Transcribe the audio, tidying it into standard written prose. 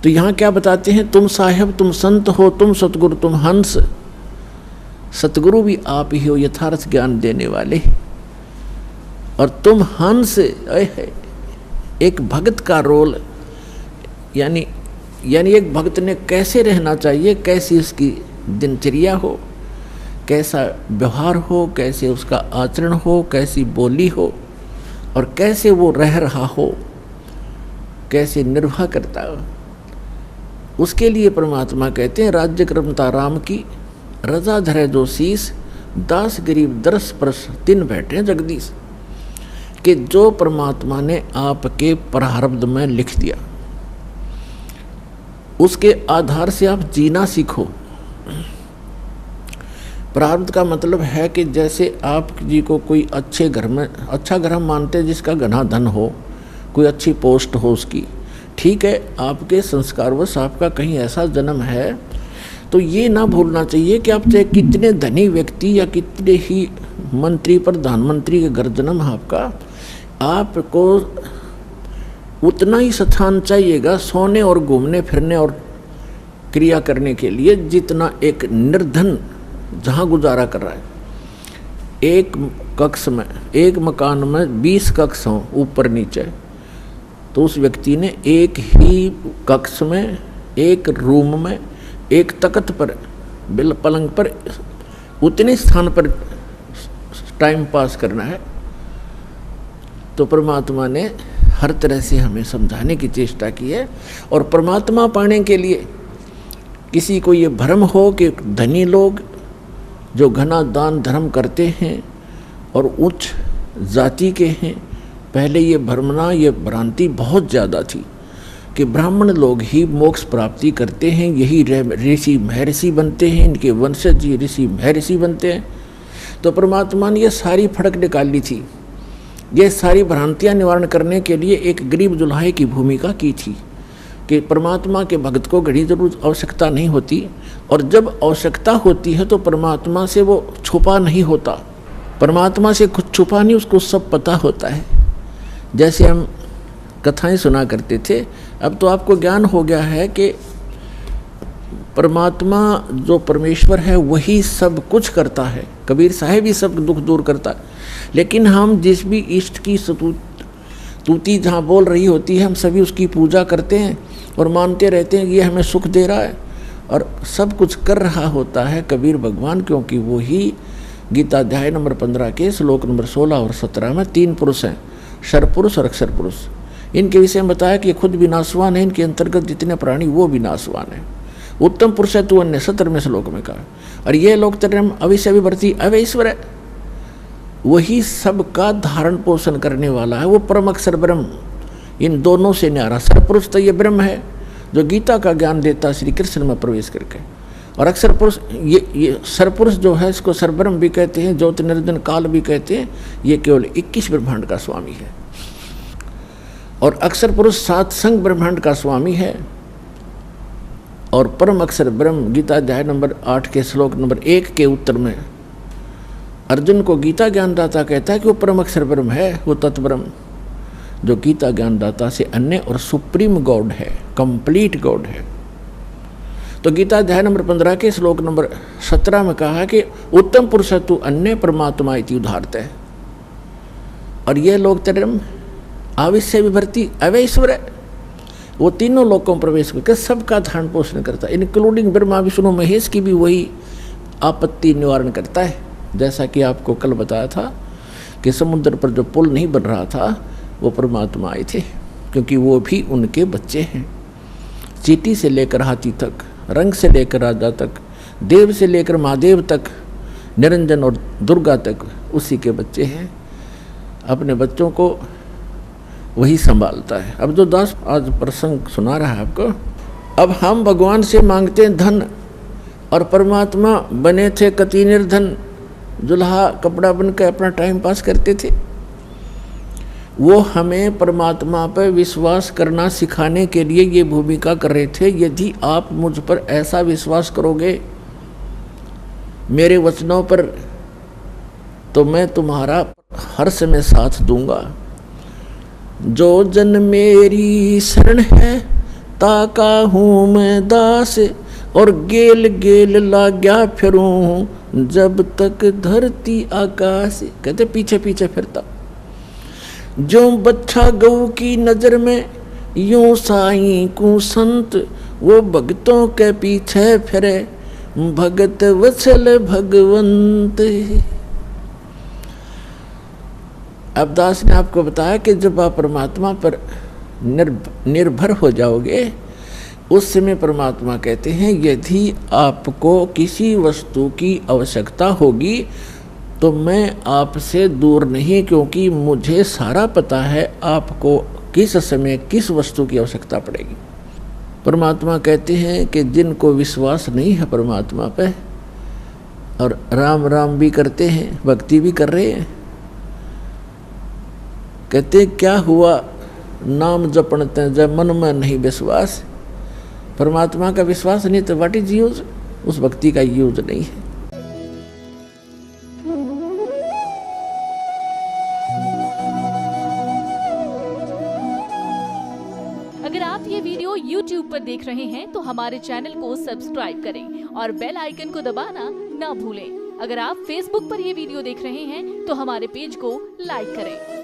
तो यहाँ क्या बताते हैं, तुम साहेब तुम संत हो, तुम सतगुरु तुम हंस। सतगुरु भी आप ही हो यथार्थ ज्ञान देने वाले, और तुम हंस। एक भक्त का रोल, यानी एक भक्त ने कैसे रहना चाहिए, कैसी उसकी दिनचर्या हो, कैसा व्यवहार हो, कैसे उसका आचरण हो, कैसी बोली हो, और कैसे वो रह रहा हो, कैसे निर्वाह करता हो, उसके लिए परमात्मा कहते हैं राज्य क्रमता राम की, रजा धरे जो शीस, दास गरीब दरस परस तिन बैठे जगदीश। कि जो परमात्मा ने आपके प्रारब्ध में लिख दिया, उसके आधार से आप जीना सीखो। प्रारब्ध का मतलब है कि जैसे आप जी को कोई अच्छे घर में, अच्छा घर हम मानते हैं जिसका घना धन हो, कोई अच्छी पोस्ट हो उसकी, ठीक है, आपके संस्कारवश आपका कहीं ऐसा जन्म है, तो ये ना भूलना चाहिए कि आप चाहे कितने धनी व्यक्ति या कितने ही मंत्री प्रधानमंत्री के घर जन्म आपको उतना ही स्थान चाहिएगा सोने और घूमने फिरने और क्रिया करने के लिए जितना एक निर्धन जहाँ गुजारा कर रहा है। एक कक्ष में, एक मकान में 20 कक्ष हों ऊपर नीचे, तो उस व्यक्ति ने एक ही कक्ष में, एक रूम में, एक तख्त पर, बिल पलंग पर, उतने स्थान पर टाइम पास करना है। तो परमात्मा ने हर तरह से हमें समझाने की चेष्टा की है। और परमात्मा पाने के लिए किसी को ये भ्रम हो कि धनी लोग जो घना दान धर्म करते हैं और उच्च जाति के हैं, पहले ये भ्रमना, ये भ्रांति बहुत ज़्यादा थी कि ब्राह्मण लोग ही मोक्ष प्राप्ति करते हैं, यही ऋषि महर्षि बनते हैं, इनके वंशज ये ऋषि महर्षि बनते हैं। तो परमात्मा ने ये सारी फड़क निकाली थी, ये सारी भ्रांतियाँ निवारण करने के लिए एक गरीब दुल्हाई की भूमिका की थी कि परमात्मा के भक्त को घड़ी जरूर आवश्यकता नहीं होती, और जब आवश्यकता होती है तो परमात्मा से वो छुपा नहीं होता, परमात्मा से कुछ छुपा नहीं, उसको सब पता होता है। जैसे हम कथाएं सुना करते थे, अब तो आपको ज्ञान हो गया है कि परमात्मा जो परमेश्वर है वही सब कुछ करता है, कबीर साहब ही सब दुख दूर करता है। लेकिन हम जिस भी इष्ट की स्तुति जहाँ बोल रही होती है, हम सभी उसकी पूजा करते हैं और मानते रहते हैं कि ये हमें सुख दे रहा है, और सब कुछ कर रहा होता है कबीर भगवान, क्योंकि वो ही गीता अध्याय नंबर 15 के श्लोक नंबर 16 और 17 में 3 पुरुष हैं, शरपुरुष और अक्षर पुरुष। इनके विषय में बताया कि खुद विनाशवान है, इनके अंतर्गत जितने प्राणी वो विनाशवान है। उत्तम पुरुष है तू अन्य 17वें श्लोक में कहा। और ये लोग तरम अविष्य विभर्ती अवैश्वर है, वही सबका धारण पोषण करने वाला है, वो परम अक्षर ब्रह्म। इन दोनों से न्यारा सरपुरुष तो ये ब्रह्म है जो गीता का ज्ञान देता श्री कृष्ण में प्रवेश करके, और अक्षर पुरुष ये सरपुरुष जो है इसको सरब्रह्म भी कहते हैं, ज्योति निर्जन काल भी कहते हैं। ये केवल 21 ब्रह्मांड का स्वामी है, और अक्षर पुरुष 7 संग ब्रह्मांड का स्वामी है। और परम अक्षर ब्रह्म गीता अध्याय नंबर 8 के श्लोक नंबर 1 के उत्तर में अर्जुन को गीता ज्ञानदाता कहता है कि वो परम अक्षर ब्रह्म है, वो तत्ब्रह्म जो गीता ज्ञानदाता से अन्य और सुप्रीम गॉड है, कंप्लीट गॉड है। तो गीता अध्याय नंबर 15 के श्लोक नंबर 17 में कहा कि उत्तम पुरुष तु अन्य परमात्मा इति उदाहरत है। और ये लोग तरम आविष्य विभर्ती अवैश्वर है, वो तीनों लोकों में प्रवेश करके सबका धारण पोषण करता है, इंक्लूडिंग ब्रह्मा विष्णु महेश की भी वही आपत्ति निवारण करता है। जैसा कि आपको कल बताया था कि समुद्र पर जो पुल नहीं बन रहा था वो परमात्मा आए थे, क्योंकि वो भी उनके बच्चे हैं। चींटी से लेकर हाथी तक, रंग से लेकर राजा तक, देव से लेकर महादेव तक, निरंजन और दुर्गा तक उसी के बच्चे हैं। अपने बच्चों को वही संभालता है। अब जो दास आज प्रसंग सुना रहा है आपको, अब हम भगवान से मांगते हैं धन, और परमात्मा बने थे कति निर्धन, दुल्हा कपड़ा बन के अपना टाइम पास करते थे। वो हमें परमात्मा पर विश्वास करना सिखाने के लिए ये भूमिका कर रहे थे। यदि आप मुझ पर ऐसा विश्वास करोगे मेरे वचनों पर, तो मैं तुम्हारा हर समय साथ दूंगा। जो जन मेरी शरण है ताका हूँ मैं दास और गेल गेल लाग्या फिरूं जब तक धरती आकाश। कहते पीछे पीछे फिरता, जो बच्चा गऊ की नजर में यूं साईं को संत, वो भगतों के पीछे फिरे भगत वत्सल भगवंत। अब दास ने आपको बताया कि जब आप परमात्मा पर निर्भर हो जाओगे उस समय परमात्मा कहते हैं यदि आपको किसी वस्तु की आवश्यकता होगी तो मैं आपसे दूर नहीं, क्योंकि मुझे सारा पता है आपको किस समय किस वस्तु की आवश्यकता पड़ेगी। परमात्मा कहते हैं कि जिनको विश्वास नहीं है परमात्मा पे और राम राम भी करते हैं, भक्ति भी कर रहे हैं, कहते क्या हुआ नाम जपणते जब मन में नहीं विश्वास। परमात्मा का विश्वास नहीं तो व्हाट इज यूज, उस भक्ति का यूज नहीं है। अगर आप ये वीडियो YouTube पर देख रहे हैं तो हमारे चैनल को सब्सक्राइब करें और बेल आइकन को दबाना ना भूलें। अगर आप Facebook पर ये वीडियो देख रहे हैं तो हमारे पेज को लाइक करें।